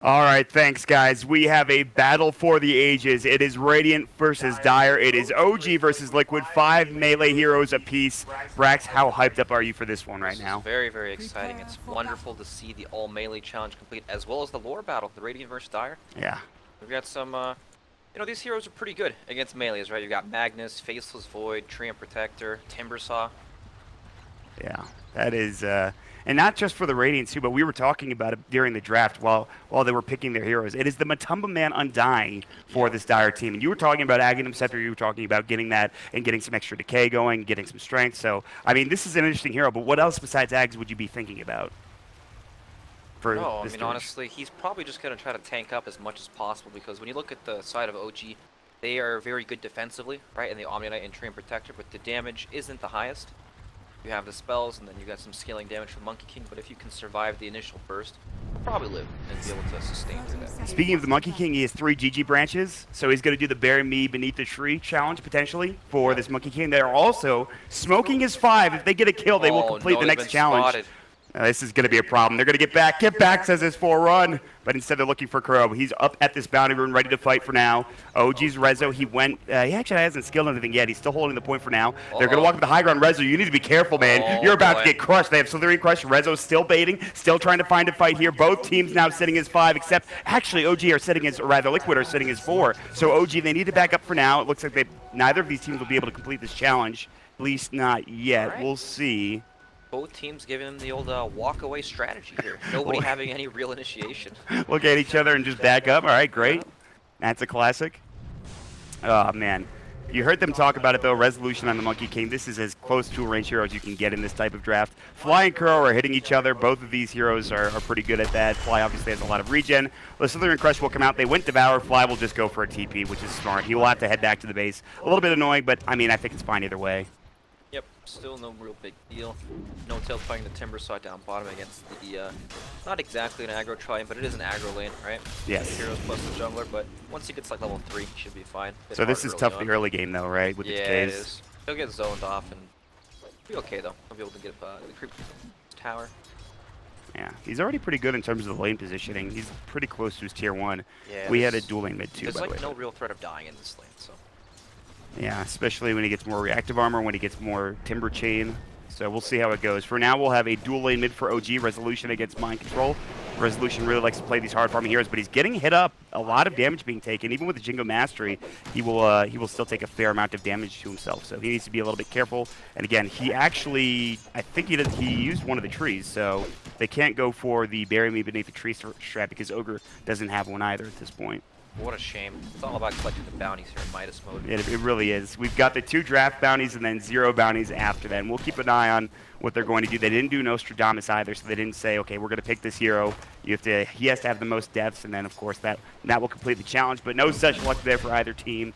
All right, thanks, guys. We have a battle for the ages. It is Radiant versus Dire. It is OG versus Liquid. 5 melee heroes apiece. Brax, how hyped up are you for this one right This now? is very, very exciting. It's wonderful to see the all melee challenge complete, as well as the lore battle, the Radiant versus Dire. Yeah. We've got some, these heroes are pretty good against melees, right? You've got Magnus, Faceless Void, Treant Protector, Timbersaw. Yeah, that is, and not just for the Radiants too, but we were talking about it during the draft while they were picking their heroes. It is the Matumba Man Undying for this Dire team. And you were talking about Aghanim Scepter, you were talking about getting that and getting some extra decay going, getting some strength. So, I mean, this is an interesting hero, but what else besides Ags would you be thinking about? No, I mean, honestly, he's probably just going to try to tank up as much as possible, because when you look at the side of OG, they are very good defensively, right, in the Omni Knight and Treant Protector, but the damage isn't the highest. You have the spells, and then you got some scaling damage from Monkey King, but if you can survive the initial burst, you'll probably live and be able to sustain through that. Speaking of the Monkey King, he has 3 GG branches, so he's going to do the Bury Me Beneath the Tree challenge, potentially, for this Monkey King. They're also smoking his 5. If they get a kill, they will complete the next challenge. Spotted. This is going to be a problem. They're going to get back, says his 4 run. But instead they're looking for Crow. He's up at this boundary rune, ready to fight for now. OG's Rezo, he actually hasn't skilled anything yet. He's still holding the point for now. They're going to walk up the high ground. Rezo, you need to be careful, man. You're about to get crushed. They have Slithering Crush. Rezo's still baiting, still trying to find a fight here. Both teams now sitting as 5, except actually OG are sitting as, or rather Liquid are sitting as 4. So OG, they need to back up for now. It looks like neither of these teams will be able to complete this challenge, at least not yet. Right. We'll see. Both teams giving them the old walk-away strategy here. Nobody having any real initiation. Look at each other and just back up. All right, great. That's a classic. Oh, man. You heard them talk about it, though. Resolution on the Monkey King. This is as close to a range hero as you can get in this type of draft. Fly and Crow are hitting each other. Both of these heroes are pretty good at that. Fly obviously has a lot of regen. The Slithering Crush will come out. They went Devour. Fly will just go for a TP, which is smart. He will have to head back to the base. A little bit annoying, but, I mean, I think it's fine either way. Yep, still no real big deal. No Tail fighting the Timbersaw down bottom against the, not exactly an aggro try, but it is an aggro lane, right? Yes. Heroes plus the jungler, but once he gets like level 3, he should be fine. So this is tough the early game though, right? With the decays. It is. He'll get zoned off and be okay though. He'll be able to get the creep tower. Yeah, he's already pretty good in terms of the lane positioning. He's pretty close to his tier 1. Yeah, we had a dual lane mid too, by the way. There's like no real threat of dying in this lane, so. Yeah, especially when he gets more reactive armor, when he gets more timber chain. So we'll see how it goes. For now, we'll have a dual lane mid for OG, Resolution against Mind Control. Resolution really likes to play these hard farming heroes, but he's getting hit up. A lot of damage being taken. Even with the Jingo Mastery, he will still take a fair amount of damage to himself. So he needs to be a little bit careful. And again, he actually, I think he used one of the trees, so they can't go for the Bury Me Beneath the Tree strat because Ogre doesn't have one either at this point. What a shame. It's all about collecting the bounties here in Midas Mode. It really is. We've got the 2 draft bounties and then 0 bounties after that. And we'll keep an eye on what they're going to do. They didn't do Nostradamus either, so they didn't say, okay, we're going to pick this hero. He has to have the most deaths, and then, of course, that will complete the challenge. But no such luck there for either team.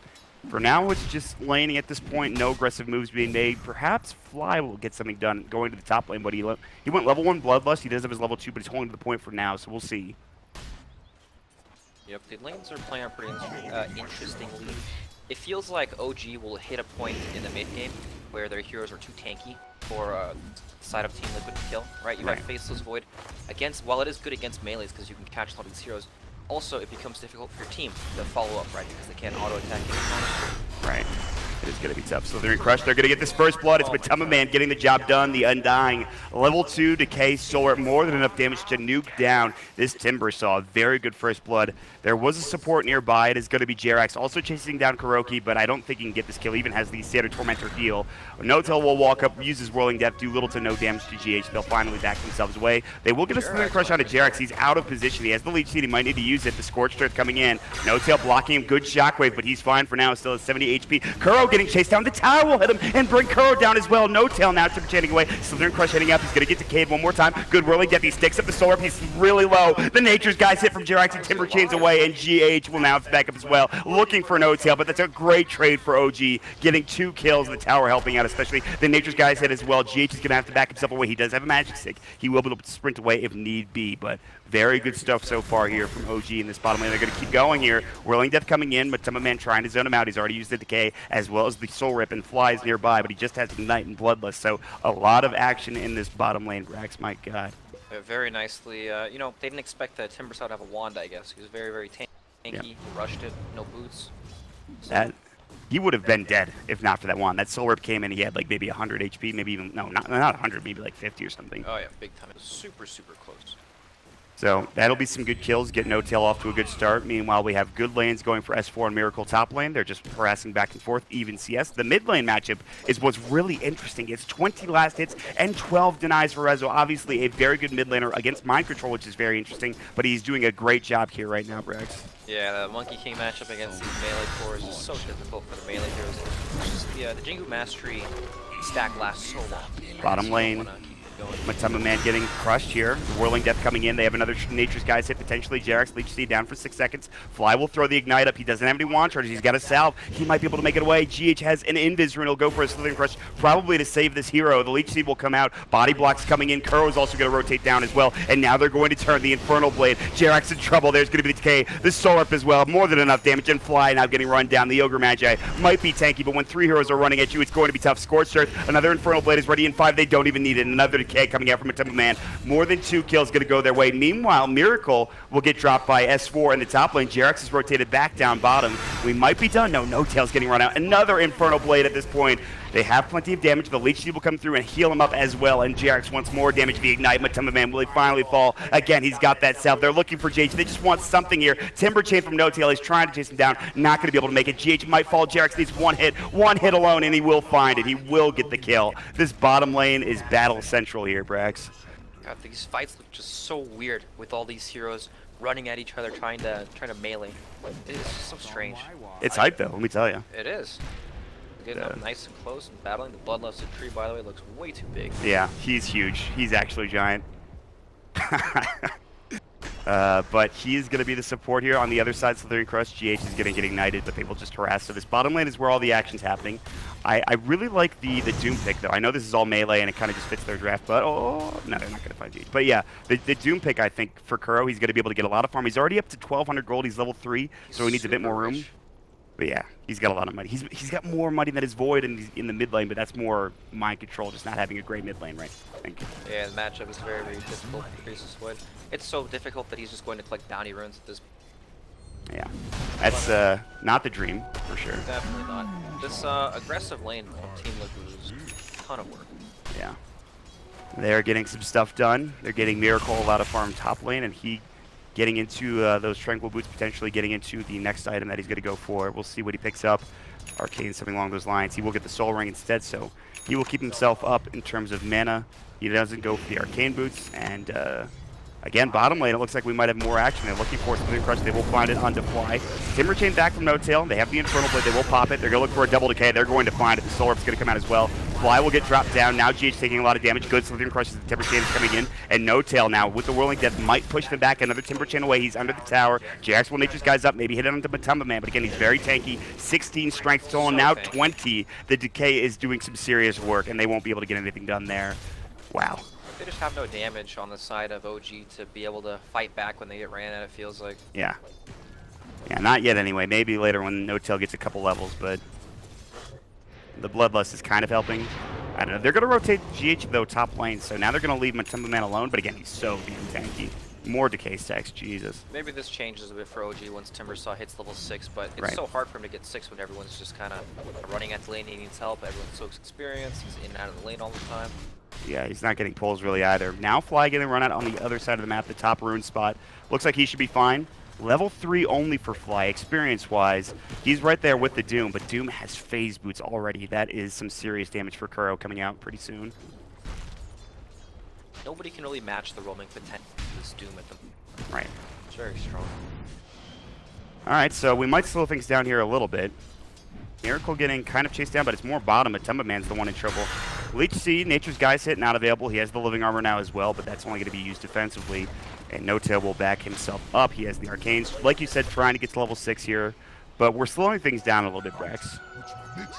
For now, it's just laning at this point. No aggressive moves being made. Perhaps Fly will get something done going to the top lane, but he went level 1 Bloodlust. He does have his level 2, but he's holding to the point for now, so we'll see. Yep, the lanes are playing out pretty interestingly. It feels like OG will hit a point in the mid game where their heroes are too tanky for side of Team Liquid to kill, right? You have Faceless Void against, while it is good against melees because you can catch a lot of these heroes, also it becomes difficult for your team to follow up, right? Because they can't auto-attack your opponent. Right. It is going to be tough. Slithering Crush, they're going to get this first blood. It's Matumba Man getting the job done. The Undying. Level 2 Decay Solar. More than enough damage to nuke down this Timbersaw. Very good first blood. There was a support nearby. It is going to be Jerax also chasing down Kuroki, but I don't think he can get this kill. He even has the standard Tormentor heal. No-Tail will walk up, use his Whirling Death, do little to no damage to GH. They'll finally back themselves away. They will get a Slithering Crush onto Jerax. He's out of position. He has the leech seed. He might need to use it. The Scorched Earth coming in. No-Tail blocking him. Good Shockwave, but he's fine for now. Still at 70 HP. Kuro getting chased down. The tower will hit him and bring Kuro down as well. No-Tail now chaining away. Slithering Crush hitting up. He's going to get decayed one more time. Good Whirling Death. He sticks up the Solar. He's really low. The Nature's guys hit from Jerax and Timber chains away, and GH will now back up as well. Looking for No-Tail, but that's a great trade for OG. Getting 2 kills. The tower helping out, especially the Nature's guys hit as well. GH is going to have to back himself away. He does have a magic stick. He will be able to sprint away if need be, but very good stuff so far here from OG in this bottom lane. They're going to keep going here. Whirling Death coming in, but Matumba Man trying to zone him out. He's already used the Decay as well as the Soul Rip and Flies nearby, but he just has Ignite and Bloodlust. So a lot of action in this bottom lane, Brax. My God. Yeah, very nicely. You know, they didn't expect the Timbersaw to have a wand, I guess. He was very, very tanky. Yeah. He rushed it, no boots. So. That he would have been dead if not for that wand. That soul rip came in, he had like maybe 100 HP, maybe even, no, not 100, maybe like 50 or something. Oh yeah, big time. It was super, super close. So that'll be some good kills, get No Tail off to a good start. Meanwhile, we have good lanes going for S4 and Miracle top lane. They're just harassing back and forth, even CS. The mid lane matchup is what's really interesting. It's 20 last hits and 12 denies for Rezo. Obviously, a very good mid laner against Mind Control, which is very interesting, but he's doing a great job here right now, Brex. Yeah, the Monkey King matchup against these melee cores is so difficult for the melee heroes. It's just the Jingu Mastery stack lasts so long. Bottom lane. Matamba Man getting crushed here. Whirling Death coming in. They have another Nature's Guys hit potentially. Jarek's Leech Seed down for 6 seconds. Fly will throw the Ignite up. He doesn't have any wand charges. He's got a salve. He might be able to make it away. GH has an Invis rune. He'll go for a Slithering Crush probably to save this hero. The Leech Seed will come out. Body Block's coming in. Kuro is also going to rotate down as well. And now they're going to turn the Infernal Blade. Jarek's in trouble. There's going to be the decay. The Soul Rip as well. More than enough damage. And Fly now getting run down. The Ogre Magi might be tanky, but when 3 heroes are running at you, it's going to be tough. Scorched Earth. Another Infernal Blade is ready in 5. They don't even need it. Another decay coming out from a Man, more than 2 kills going to go their way. Meanwhile, Miracle will get dropped by S4 in the top lane. Jarex is rotated back down bottom. We might be done. No Tail's getting run out. Another Infernal Blade at this point. They have plenty of damage. The Leech Seed will come through and heal him up as well. And Jarex wants more damage via Ignite. Matamba Man, will he finally fall? Again, he's got that self. They're looking for GH. They just want something here. Timber Chain from No Tail. He's trying to chase him down. Not going to be able to make it. GH might fall. Jarex needs one hit alone, and he will find it. He will get the kill. This bottom lane is battle central here, Brax. God, these fights look just so weird with all these heroes running at each other, trying to melee. It is just so strange. It's hype though, let me tell you. It is. Getting up nice and close and battling. The Bloodlusted Tree, by the way, looks way too big. Yeah, he's huge. He's actually giant. But he is going to be the support here. On the other side, Slithering Crush, GH is going to get ignited, but they will just harass. So this bottom lane is where all the action's happening. I really like the Doom pick, though. I know this is all melee, and it kind of just fits their draft, but no, they're not going to find GH. But yeah, the Doom pick, I think, for Kuro, he's going to be able to get a lot of farm. He's already up to 1,200 gold. He's level 3, so he needs a bit more room. But yeah, he's got a lot of money. He's got more money than his Void in the mid lane, but that's more Mind Control, just not having a great mid lane, right? Thank you. Yeah, the matchup is very, very difficult for Priestess Void. It's so difficult that he's just going to collect bounty runes at this point. Yeah, that's not the dream, for sure. Definitely not. This aggressive lane on Team Liquid is a ton of work. Yeah. They're getting some stuff done. They're getting Miracle a lot of farm top lane, and he getting into those Tranquil Boots, potentially getting into the next item that he's going to go for. We'll see what he picks up. Arcane, something along those lines. He will get the Soul Ring instead, so he will keep himself up in terms of mana. He doesn't go for the Arcane Boots, and again, bottom lane, it looks like we might have more action. They're looking for Slithering Crush. They will find it on Fly. Timber Chain back from No Tail. They have the Infernal Blade. They will pop it. They're going to look for a double decay. They're going to find it. The Soul Rip's going to come out as well. Fly will get dropped down. Now GH taking a lot of damage. Good Slithering Crush as the Timber Chain is coming in. And No Tail now with the Whirling Death might push them back. Another Timber Chain away. He's under the tower. JX will Nature's Guys up. Maybe hit it onto Matamba Man. But again, he's very tanky. 16 strength total. Now 20. The decay is doing some serious work, and they won't be able to get anything done there. Wow. They just have no damage on the side of OG to be able to fight back when they get ran at, it feels like. Yeah. Yeah, not yet anyway. Maybe later when No Tail gets a couple levels, but the Bloodlust is kind of helping. I don't know. They're going to rotate GH, though, top lane, so now they're going to leave Matamba Man alone, but again, he's so damn tanky. More decay stacks, Jesus. Maybe this changes a bit for OG once Timbersaw hits level 6, but it's so hard for him to get 6 when everyone's just kind of running at the lane. He needs help. Everyone's so experienced. He's in and out of the lane all the time. Yeah, he's not getting pulls really either. Now Fly getting run out on the other side of the map, the top rune spot. Looks like he should be fine. Level 3 only for Fly, experience-wise. He's right there with the Doom, but Doom has phase boots already. That is some serious damage for Kuro coming out pretty soon. Nobody can really match the roaming potential of this Doom at them. Right. It's very strong. Alright, so we might slow things down here a little bit. Miracle getting kind of chased down, but it's more bottom. Matamba Man's the one in trouble. Leech Seed, Nature's Guys hit, not available. He has the Living Armor now as well, but that's only going to be used defensively. And No Tail will back himself up. He has the Arcanes. Like you said, trying to get to level 6 here. But we're slowing things down a little bit, Brax.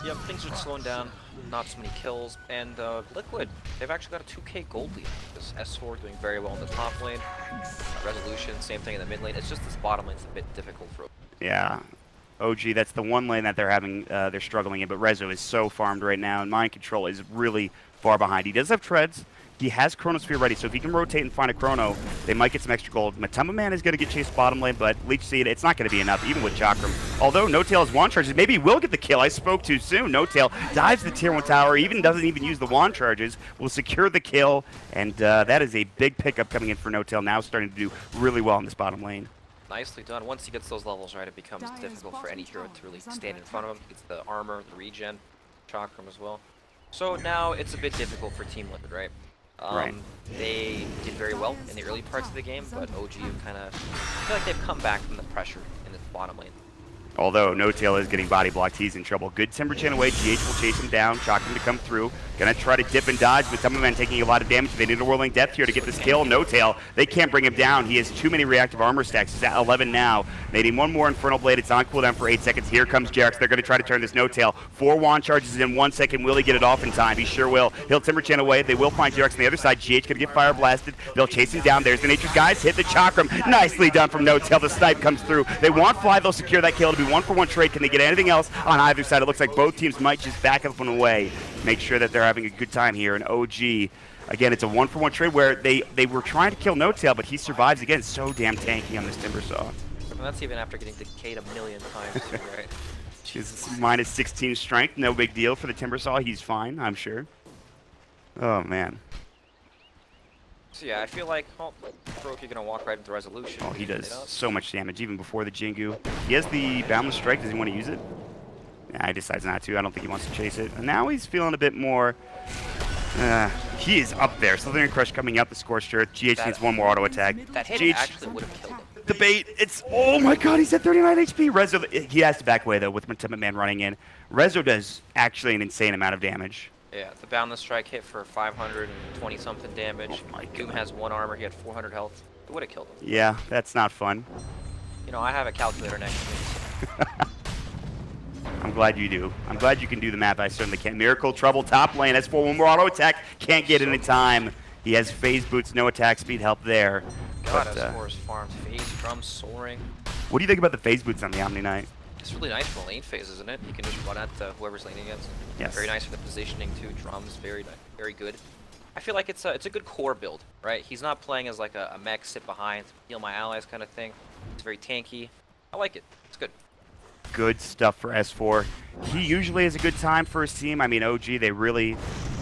Yep, things are slowing down. Not so many kills. And Liquid, they've actually got a 2k gold lead. This S4 doing very well in the top lane. Resolution, same thing in the mid lane. It's just this bottom lane's a bit difficult for. Yeah. OG, that's the one lane that they're having, they're struggling in, but Rezo is so farmed right now, and Mind Control is really far behind. He does have treads. He has Chronosphere ready, so if he can rotate and find a Chrono, they might get some extra gold. Matamba Man is going to get chased bottom lane, but Leech Seed, it's not going to be enough, even with Chakram. Although No-Tail has wand charges, maybe he will get the kill. I spoke too soon. No-Tail dives the tier 1 tower, doesn't even use the wand charges, will secure the kill, and that is a big pickup coming in for No-Tail, now starting to do really well in this bottom lane. Nicely done. Once he gets those levels right, it becomes difficult for any hero to really stand in front of him. He gets the armor, the regen, Chakram as well. So now it's a bit difficult for Team Liquid, right? They did very well in the early parts of the game, but OG kind of feel like they've come back from the pressure in the bottom lane. Although No-Tail is getting body blocked, he's in trouble. Good Timber Chain away, GH will chase him down, Chakram to come through. Gonna try to dip and dodge, but Matamba Man taking a lot of damage. They need a Whirling Death here to get this kill. No-Tail, they can't bring him down. He has too many reactive armor stacks. He's at 11 now. They need one more Infernal Blade. It's on cooldown for 8 seconds. Here comes Jerax. They're gonna try to turn this No-Tail. 4 wand charges in 1 second. Will he get it off in time? He sure will. He'll Timber Chain away. They will find Jerax on the other side. GH gonna get fire blasted. They'll chase him down. There's the Nature's Guys. Hit the Chakram. Nicely done from No-Tail. The snipe comes through. They want Fly. They'll secure that kill. It'll be 1-for-1 trade. Can they get anything else on either side? It looks like both teams might just back up and away. Make sure that they're having a good time here. And OG, again, it's a 1-for-1 trade where they were trying to kill No-Tail, but he survives. Again, so damn tanky on this Timbersaw. And that's even after getting decayed a million times too, right? He's minus 16 strength. No big deal for the Timbersaw. He's fine, I'm sure. Oh, man. So yeah, I feel like, oh, Kuroki gonna walk right into Resolution. Oh, he does so much damage, even before the Jingu. He has the Boundless Strike. Does he want to use it? Nah, he decides not to. I don't think he wants to chase it. And now he's feeling a bit more... he is up there. Slithering Crush coming out the Scorched Earth. GH needs one more auto attack. That hit actually would have killed him. The bait, it's... Oh my god, he's at 39 HP. Rezo, he has to back away, though, with Matamba Man running in. Rezo does actually an insane amount of damage. Yeah, the Boundless Strike hit for 520-something damage. Oh my god. Doom has 1 armor. He had 400 health. It would have killed him. Yeah, that's not fun. You know, I have a calculator next to me. I'm glad you do. I'm glad you can do the math. I certainly can. Miracle Trouble, top lane. S4, one more auto attack. Can't get any time. He has phase boots, no attack speed help there. God, S4's farmed phase, drums, soaring. What do you think about the phase boots on the Omni Knight? It's really nice for lane phase, isn't it? You can just run at whoever's laning against. Yes. Very nice for the positioning too. Drums, very good. I feel like it's a good core build, right? He's not playing as like a mech, sit behind, heal my allies kind of thing. It's very tanky. I like it. It's good. Good stuff for S4. He usually has a good time for his team. I mean, OG, they really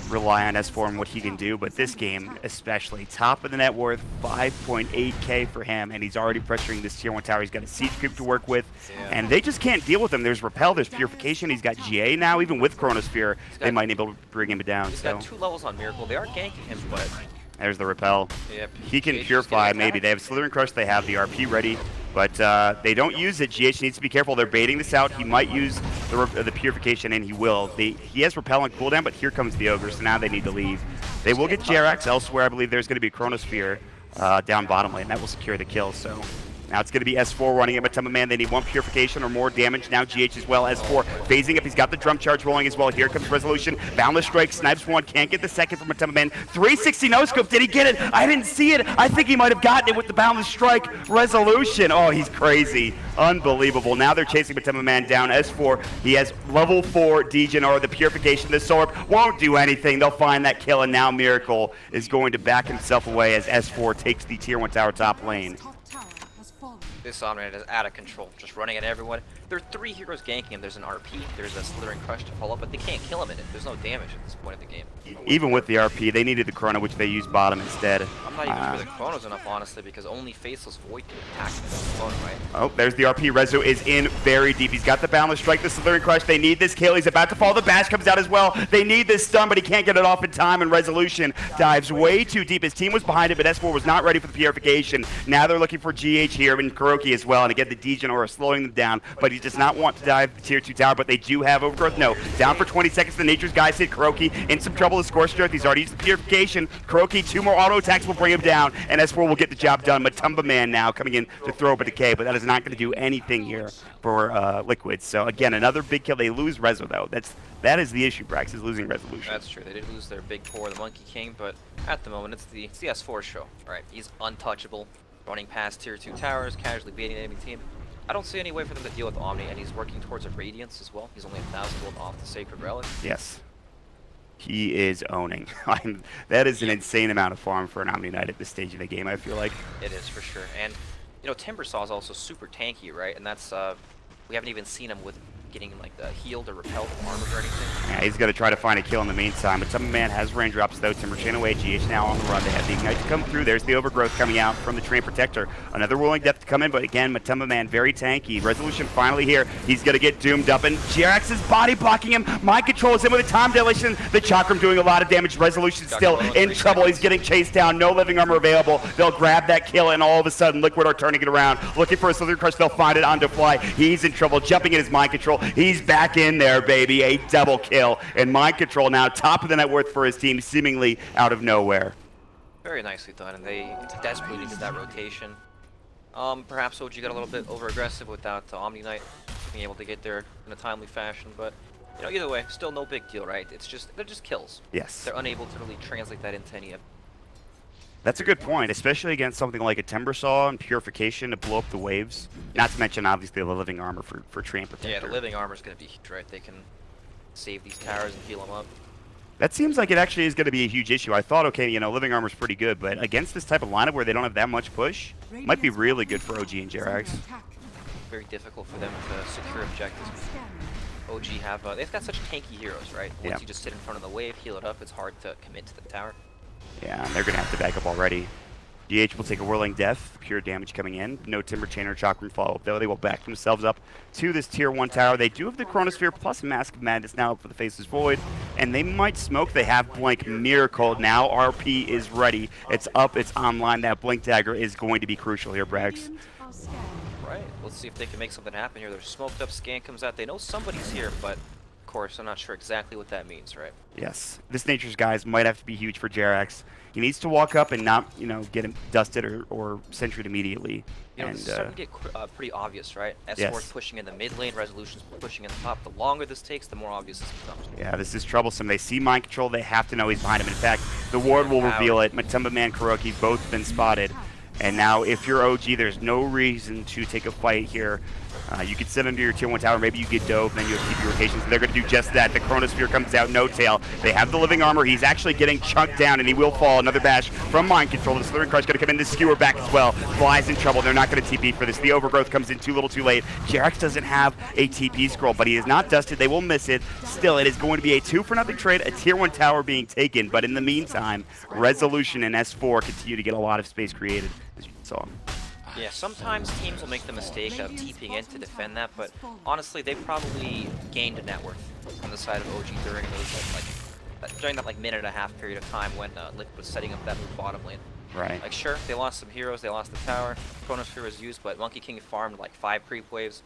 rely on S4 and what he can do, but this game especially, top of the net worth, 5.8k for him, and he's already pressuring this tier 1 tower. He's got a siege creep to work with, and they just can't deal with him. There's Repel, there's Purification, he's got GA now. Even with Chronosphere, they might be able to bring him down. He's got 2 levels on Miracle. They are ganking him, but... There's the Repel. Yep. He can Purify, maybe. They have Slithering Crush, they have the RP ready, but they don't use it. GH needs to be careful. They're baiting this out. He might use the Purification, and he will. He has Repel on cooldown, but here comes the Ogre, so now they need to leave. They will get Jerax elsewhere. I believe there's going to be a Chronosphere down bottom lane. That will secure the kill, so... Now it's going to be S4 running at Matamba Man. They need 1 Purification or more damage. Now GH as well. S4 phasing up. He's got the drum charge rolling as well. Here comes Resolution. Boundless Strike. Snipes 1. Can't get the second from Matamba Man. 360 no-scope. Did he get it? I didn't see it. I think he might have gotten it with the Boundless Strike. Resolution. Oh, he's crazy. Unbelievable. Now they're chasing Matamba Man down. S4. He has level 4 Degen or the Purification. The Sorp won't do anything. They'll find that kill, and now Miracle is going to back himself away as S4 takes the tier 1 tower top lane. This Omni is out of control, just running at everyone. There are 3 heroes ganking him. There's an RP, there's a Slithering Crush to follow up, but they can't kill him in it. There's no damage at this point of the game. Even with the RP, they needed the Chrono, which they used bottom instead. I'm not even sure the Chrono's enough, honestly, because only Faceless Void can attack him with the Chrono, right? Oh, there's the RP. Rezo is in very deep. He's got the Boundless Strike, the Slithering Crush. They need this kill. He's about to fall. The Bash comes out as well. They need this stun, but he can't get it off in time, and Resolution dives way too deep. His team was behind it, but S4 was not ready for the Purification. Now they're looking for GH here, and Kuroki as well, and again, the Degen Aura slowing them down, but he does not want to dive the tier 2 tower, but they do have Overgrowth. No, down for 20 seconds. The Nature's Guys hit Kuroki in some trouble. The Scorched Earth. He's already used the Purification. Kuroki, 2 more auto attacks will bring him down, and S4 will get the job done. Matamba Man now coming in to throw up a decay, but that is not going to do anything here for Liquid. So again, another big kill. They lose Rezo though. That is the issue. Brax is losing Resolution. That's true. They did lose their big core, the Monkey King, but at the moment it's the S4 show. All right, he's untouchable, running past tier 2 towers, casually baiting the enemy team. I don't see any way for them to deal with Omni, and he's working towards a Radiance as well. He's only 1,000 gold off the Sacred Relic. Yes. He is owning. That is an insane amount of farm for an Omni Knight at this stage of the game, I feel like. It is for sure. And, you know, Timbersaw is also super tanky, right? And that's, we haven't even seen him with getting, like, healed or repelled from armor or anything. Yeah, he's going to try to find a kill in the meantime. But Man has raindrops, though. Timber chain away. GH now on the run. They have the Ignite to come through. There's the Overgrowth coming out from the Train Protector. Another Whirling Death to come in, but again, Man very tanky. Resolution finally here. He's going to get doomed up, and Jerax is body blocking him. Mind controls him with a time dilation. The Chakram doing a lot of damage. Resolution still in trouble. He's getting chased down. No living armor available. They'll grab that kill, and all of a sudden, Liquid are turning it around. Looking for a Slither Crush. They'll find it on Fly. He's in trouble. Jumping in his mind control. He's back in there, baby. A double kill. And mind control now, top of the net worth for his team, seemingly out of nowhere. Very nicely done, and they desperately needed that rotation. Perhaps OG got a little bit over-aggressive without Omni Knight being able to get there in a timely fashion, but you know, either way, still no big deal, right? It's just, they're just kills. Yes. They're unable to really translate that into any. That's a good point, especially against something like a Timbersaw and Purification to blow up the waves. Not to mention, obviously, the living armor for Train Protector. Yeah, the living armor is going to be huge, right? They can save these towers and heal them up. That seems like it actually is going to be a huge issue. I thought, okay, you know, living armor's pretty good, but against this type of lineup where they don't have that much push, might be really good for OG and Jerax. Very difficult for them to secure objectives. OG have, they've got such tanky heroes, right? Once you just sit in front of the wave, heal it up, it's hard to commit to the tower. Yeah, and they're going to have to back up already. GH will take a Whirling Death, pure damage coming in. No Timber Chain or Chakram follow-up, though. They will back themselves up to this Tier 1 tower. They do have the Chronosphere plus Mask of Madness now for the Faceless Void, and they might smoke. They have Blink Miracle. Now RP is ready. It's up. It's online. That Blink Dagger is going to be crucial here, Brax. Right. Let's see if they can make something happen here. Their smoked up scan comes out. They know somebody's here, but of course, I'm not sure exactly what that means, right? Yes. This Nature's Guys might have to be huge for Jerax. He needs to walk up and not, you know, get him dusted or sentryed immediately. You know, this is starting to get pretty obvious, right? S4's pushing in the mid lane, Resolution's pushing in the top. The longer this takes, the more obvious this becomes. Yeah, this is troublesome. They see mind control. They have to know he's behind him. In fact, the ward will reveal it. Man, Kuroki, both been spotted. And now, if you're OG, there's no reason to take a fight here. You could sit under your Tier 1 tower, maybe you get dove, then you have TP rotations, and they're going to do just that. The Chronosphere comes out, no tail. They have the living armor. He's actually getting chunked down, and he will fall. Another bash from mind control. The Slithering Crush going to come in. The Skewer back as well. Fly's in trouble. They're not going to TP for this. The Overgrowth comes in too little too late. Jerax doesn't have a TP scroll, but he is not dusted. They will miss it. Still, it is going to be a 2-for-0 trade, a Tier 1 tower being taken, but in the meantime, Resolution and S4 continue to get a lot of space created, as you saw. Yeah, sometimes teams will make the mistake of TPing in to defend that, but honestly, they probably gained a net worth on the side of OG during those during that minute-and-a-half period of time when Liquid was setting up that bottom lane. Right. Like, sure, they lost some heroes, they lost the tower, Chronosphere was used, but Monkey King farmed like 5 creep waves,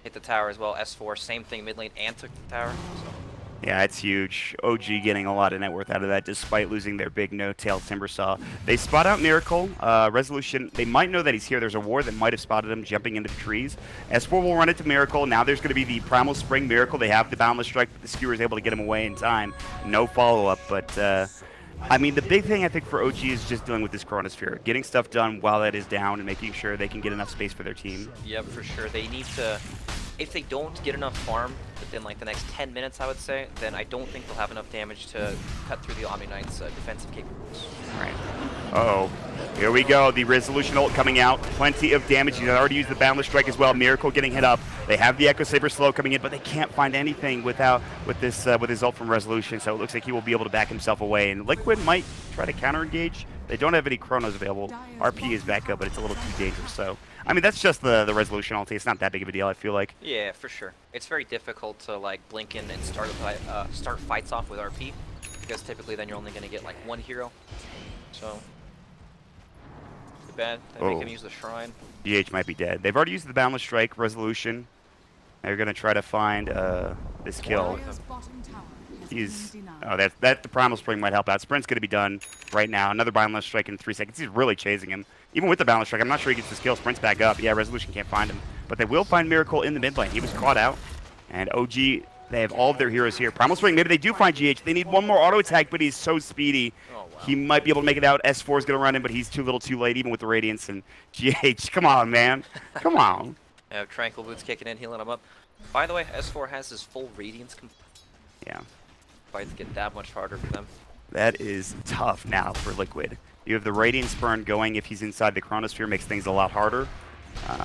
hit the tower as well. S4, same thing mid lane, and took the tower. So. Yeah, it's huge. OG getting a lot of net worth out of that despite losing their big no-tail Timbersaw. They spot out Miracle. Resolution, they might know that he's here. There's a ward that might have spotted him jumping into the trees. S4 will run into Miracle. Now there's going to be the Primal Spring Miracle. They have the Boundless Strike, but the Skewer is able to get him away in time. No follow-up, but I mean, the big thing I think for OG is just dealing with this Chronosphere. Getting stuff done while that is down and making sure they can get enough space for their team. Yep, for sure. They need to... If they don't get enough farm within like the next 10 minutes, I would say, then I don't think they'll have enough damage to cut through the Omni Knight's defensive capabilities. Right. Uh-oh. Here we go. The Resolution ult coming out. Plenty of damage. He's already used the Boundless Strike as well. Miracle getting hit up. They have the Echo Saber slow coming in, but they can't find anything with his ult from Resolution, so it looks like he will be able to back himself away. And Liquid might try to counter-engage. They don't have any Chronos available. RP is back up, but it's a little too dangerous, so... I mean, that's just the Resolution ulti. It's not that big of a deal, I feel like. Yeah, for sure. It's very difficult to, like, blink in and start fights off with RP, because typically then you're only going to get, like, one hero. So, too bad. They make him use the Shrine. DH might be dead. They've already used the Boundless Strike, Resolution. They're going to try to find this kill. He's... Oh, that the Primal Spring might help out. Sprint's going to be done right now. Another Boundless Strike in 3 seconds. He's really chasing him. Even with the Boundless Strike, I'm not sure he gets the skill. Sprint's back up. Yeah, Resolution can't find him. But they will find Miracle in the mid lane. He was caught out. And OG, they have all of their heroes here. Primal Spring, maybe they do find GH. They need one more auto attack, but he's so speedy. Oh, wow. He might be able to make it out. S4 is going to run in, but he's too little too late, even with the Radiance. And GH, come on, man. Come on. Yeah, Tranquil Boots kicking in, healing him up. By the way, S4 has his full Radiance. Yeah. fights get that much harder for them. That is tough now for Liquid. You have the Radiant Spurn going if he's inside the Chronosphere, makes things a lot harder.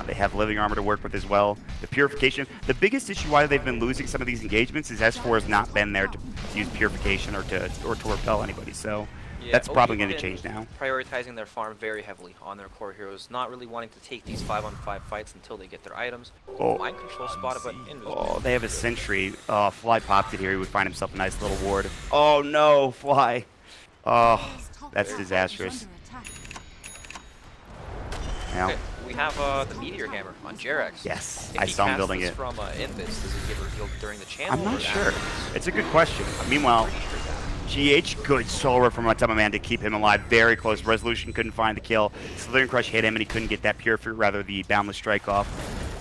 They have Living Armor to work with as well. The Purification. The biggest issue why they've been losing some of these engagements is S4 has not been there to use Purification or to repel anybody. So yeah, that's probably going to change now. Prioritizing their farm very heavily on their core heroes, not really wanting to take these 5-on-5 fights until they get their items. Oh. Mind control spotted, but oh, they have a Sentry. Fly popped it here. He would find himself a nice little ward. Oh no, Fly. Oh, that's disastrous. Yeah. Okay, we have the Meteor Hammer on Jerax. Yes, I saw him building it. From Invis, does he get revealed during the channel? I'm not sure. It's a good question. Meanwhile, GH, good solar from Matama Man to keep him alive. Very close. Resolution couldn't find the kill. Slithering Crush hit him, and he couldn't get that Pure Fruit, rather the Boundless Strike off.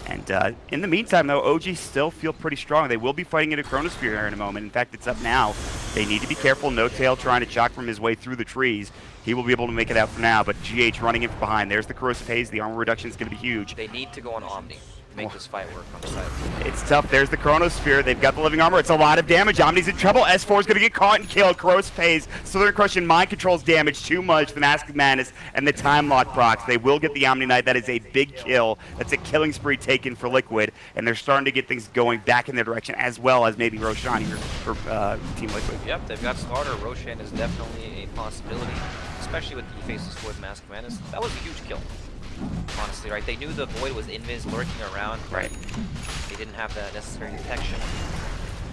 And in the meantime, though, OG still feel pretty strong. They will be fighting into Chronosphere here in a moment. In fact, it's up now. They need to be careful. No Tail trying to chalk from his way through the trees. He will be able to make it out for now, but GH running in from behind. There's the Corrosive Haze. The armor reduction is going to be huge. They need to go on Omni to make this fight work on the side. It's tough. There's the Chronosphere. They've got the Living Armor. It's a lot of damage. Omni's in trouble. S4 is going to get caught and killed. Corrosive Haze. Slithering Crush and Mind Control's damage too much. The Mask of Madness and the Time Lock procs. They will get the Omni Knight. That is a big kill. That's a killing spree taken for Liquid, and they're starting to get things going back in their direction, as well as maybe Roshan here for Team Liquid. Yep, they've got Slaughter. Roshan is definitely a possibility, especially with the faces for the Mask of Madness. That was a huge kill, honestly, right? They knew the Void was invis lurking around. Right. They didn't have the necessary detection.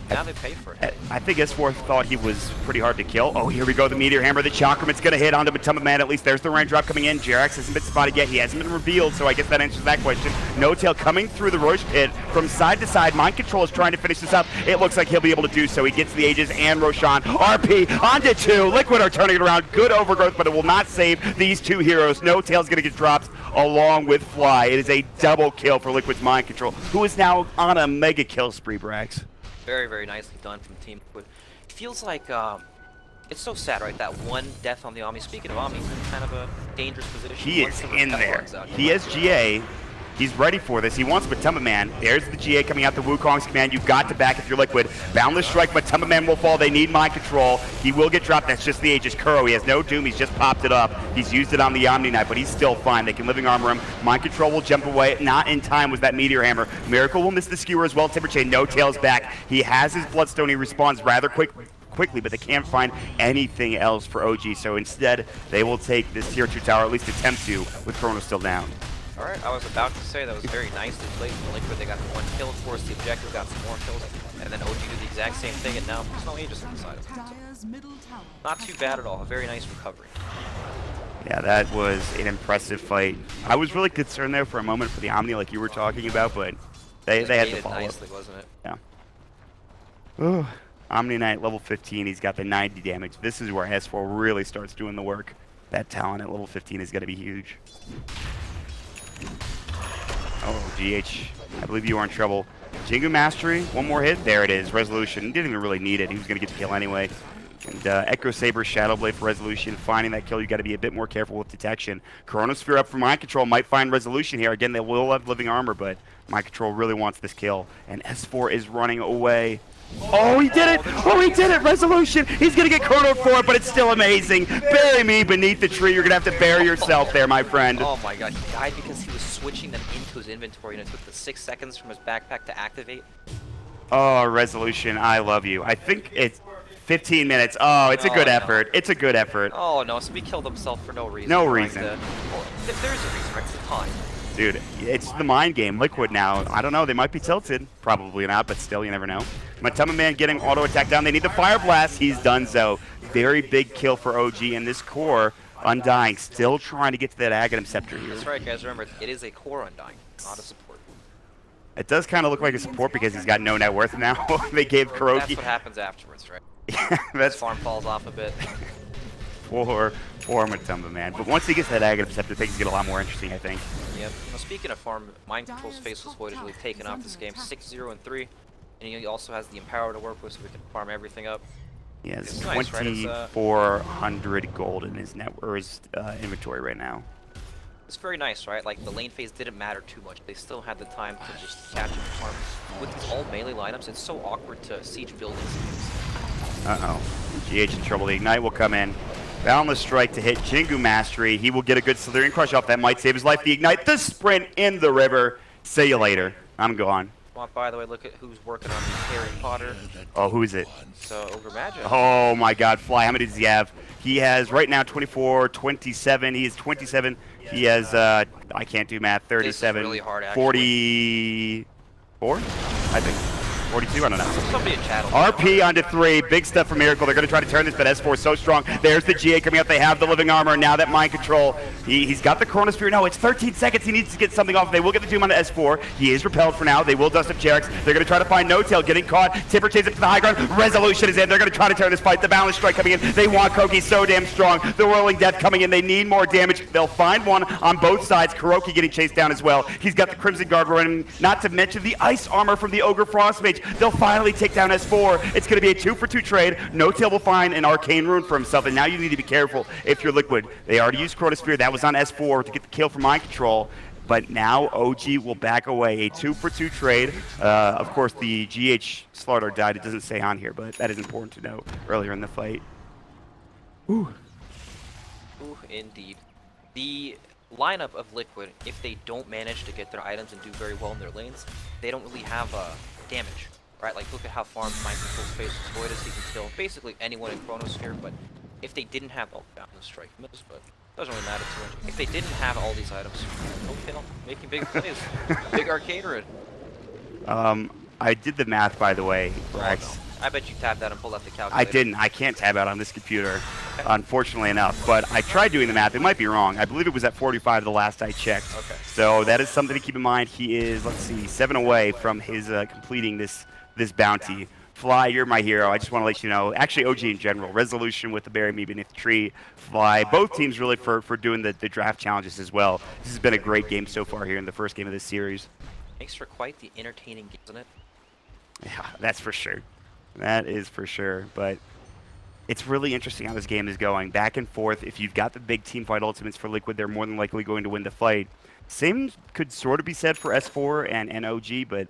Now they pay for it. I think S4 thought he was pretty hard to kill. Oh, here we go, the Meteor Hammer. The Chakramit's going to hit onto Matama Man. At least there's the raindrop coming in. Jerax hasn't been spotted yet. He hasn't been revealed, so I guess that answers that question. No Tail coming through the Roche pit from side to side. Mind Control is trying to finish this up. It looks like he'll be able to do so. He gets the Aegis and Roshan. RP onto 2. Liquid are turning it around. Good overgrowth, but it will not save these two heroes. No Tail's going to get dropped along with Fly. It is a double kill for Liquid's Mind Control, who is now on a mega kill spree, Brax. Very, very nicely done from Team Liquid. It feels like it's so sad, right? That one death on the Omni. Speaking of Omni, he's in kind of a dangerous position. He is in there. He has GA. He's ready for this. He wants Matama Man. There's the GA coming out, the Wukong's command. You've got to back if you're Liquid. Boundless Strike, Matama Man will fall. They need Mind Control. He will get dropped. That's just the Aegis. Kuro, he has no Doom. He's just popped it up. He's used it on the Omni Knight, but he's still fine. They can Living Armor him. Mind Control will jump away. Not in time with that Meteor Hammer. Miracle will miss the Skewer as well. Timberchain, no Tails back. He has his Bloodstone. He responds rather quickly, but they can't find anything else for OG. So instead, they will take this Tier 2 tower, at least attempt to, with Chrono still down. Alright, I was about to say that was very nicely played from Liquid. They got the one kill, of course, the objective got some more kills, and then OG did the exact same thing, and now there's no Aegis on the side of it. Not too bad at all, a very nice recovery. Yeah, that was an impressive fight. I was really concerned there for a moment for the Omni, like you were talking about, but they had to follow nicely, wasn't it? Yeah. Ooh, Omni Knight, level 15, he's got the 90 damage. This is where S4 really starts doing the work. That talent at level 15 is going to be huge. Oh, GH, I believe you are in trouble. Jingu Mastery, one more hit. There it is, Resolution. He didn't even really need it. He was going to get the kill anyway. And Echo Saber, Shadow Blade for Resolution. Finding that kill, you got to be a bit more careful with detection. Chronosphere up for Mind Control, might find Resolution here. Again, they will have Living Armor, but Mind Control really wants this kill. And S4 is running away. Oh, he did it! Oh, he did it! Resolution! He's gonna get chronoed for it, but it's still amazing. Bury me beneath the tree. You're gonna have to bury yourself there, my friend. Oh my god, he died because he was switching them into his inventory, and it took the 6 seconds from his backpack to activate. Oh, Resolution, I love you. I think it's 15 minutes. Oh, it's a good effort. It's a good effort. Oh no, so he killed himself for no reason. No reason. There's a reason, right? It's the time. Dude, it's the mind game. Liquid now. I don't know. They might be tilted. Probably not, but still, you never know. Matama Man getting auto attack down. They need the Fire Blast. He's done so. Very big kill for OG, and this core, Undying, still trying to get to that Aghanim Scepter here. That's right, guys. Remember, it is a core Undying, not a support. It does kind of look like a support because he's got no net worth now. They gave Kuroki. That's what happens afterwards, right? Yeah, that's his farm falls off a bit. Poor Matama Man. But once he gets that Aghanim Scepter, things get a lot more interesting, I think. Yep. Now, speaking of farm, Mind Control's Faceless Void has really taken off this game. 6-0-3. And he also has the Empower to work with, so we can farm everything up. He has 2,400 gold in his inventory right now. It's very nice, right? Like, the lane phase didn't matter too much. They still had the time to just capture the farm. With these all melee lineups, it's so awkward to siege buildings. Uh-oh. GH in trouble. The Ignite will come in. Boundless Strike to hit Jingu Mastery. He will get a good Slithering Crush off. That might save his life. The Ignite, the Sprint in the river. See you later. I'm gone. Well, by the way, look at who's working on the Harry Potter. Oh, who is it? So, Ogre Magic. Oh my god, Fly. How many does he have? He has right now 24, 27. He is 27. He has, I can't do math, 37, really hard, 44, I think. 42, I don't know. Somebody in chat. RP onto 3, big stuff for Miracle. They're going to try to turn this, but S4 is so strong. There's the GA coming up. They have the Living Armor. Now that Mind Control, he's got the Chronosphere. No, it's 13 seconds. He needs to get something off. They will get the Doom onto S4. He is repelled for now. They will dust up Jarex. They're going to try to find No Tail, getting caught. Tipper chases up to the high ground. Resolution is in. They're going to try to turn this fight. The Balance Strike coming in. They want Koki so damn strong. The Whirling Death coming in. They need more damage. They'll find one on both sides. Kuroki getting chased down as well. He's got the Crimson Guard running, not to mention the Ice Armor from the Ogre Frostmage. They'll finally take down S4. It's going to be a 2-for-2 trade. No Tail will find an Arcane Rune for himself, and now you need to be careful if you're Liquid. They already used Chronosphere. That was on S4 to get the kill for Mind Control, but now OG will back away. A 2-for-2 trade. Of course, the GH Slardar died. It doesn't say on here, but that is important to know earlier in the fight. Ooh. Ooh, indeed. The lineup of Liquid, if they don't manage to get their items and do very well in their lanes, they don't really have damage. Right, like look at how far Mind Control space is void as he can kill basically anyone in Chronosphere, but if they didn't have Boundless Strike miss, but it doesn't really matter too much. If they didn't have all these items, No Tail making big plays. Big Arcade Rune. I did the math, by the way, Rex. Oh, no. I bet you tabbed out and pulled out the calculator. I didn't. I can't tab out on this computer, unfortunately enough. But I tried doing the math. It might be wrong. I believe it was at 45 the last I checked. Okay. So that is something to keep in mind. He is, let's see, 7 away from his completing this bounty. Fly, you're my hero. I just want to let you know. Actually, OG in general. Resolution with the Bury Me Beneath the Tree. Fly. Both teams really for doing the draft challenges as well. This has been a great game so far here in the first game of this series. Makes for quite the entertaining game, doesn't it? Yeah, that's for sure. That is for sure. But it's really interesting how this game is going. Back and forth. If you've got the big team fight ultimates for Liquid, they're more than likely going to win the fight. Same could sort of be said for S4 and OG, but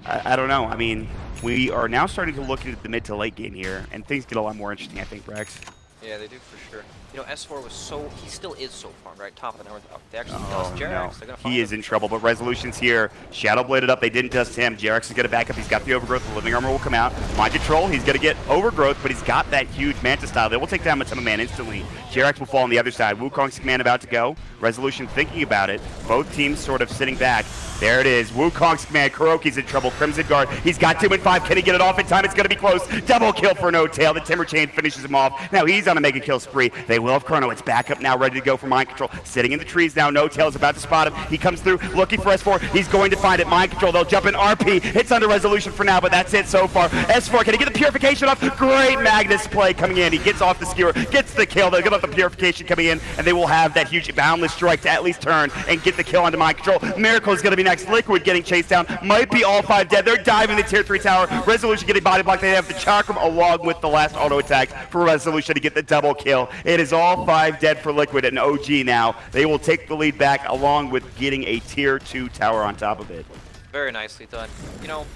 I don't know. I mean, we are now starting to look at the mid to late game here, and things get a lot more interesting, I think, Rex. Yeah, they do for sure. You know, S4 was so, he still is so far, right? Top of the north. They actually dust Jarex. No. He is in trouble, but Resolution's here. Shadow Bladed up. They didn't dust him. Jarex is going to back up. He's got the Overgrowth. The Living Armor will come out. Mind Control, he's going to get Overgrowth, but he's got that huge Manta style. They will take down Matema Man instantly. Jarex will fall on the other side. Wukong's command about to go. Resolution thinking about it. Both teams sort of sitting back. There it is. Wukong's command. Kuroki's in trouble. Crimson Guard. He's got 2 and 5. Can he get it off in time? It's going to be close. Double kill for No Tail. The Timber Chain finishes him off. Now he's on a mega kill spree. They will have Chrono. It's back up now, ready to go for Mind Control. Sitting in the trees now. No Tail is about to spot him. He comes through looking for S4. He's going to find it. Mind Control. They'll jump in RP. It's under Resolution for now, but that's it so far. S4, can he get the Purification off? Great Magnus play coming in. He gets off the Skewer, gets the kill. They'll get off the Purification coming in, and they will have that huge Boundless Strike to at least turn and get the kill onto Mind Control. Miracle is going to be next. Liquid getting chased down. Might be all 5 dead. They're diving the tier 3 tower. Resolution getting body blocked. They have the Chakram along with the last auto attack for Resolution to get the double kill. It is all 5 dead for Liquid and OG now. They will take the lead back along with getting a tier 2 tower on top of it. Very nicely done. You know,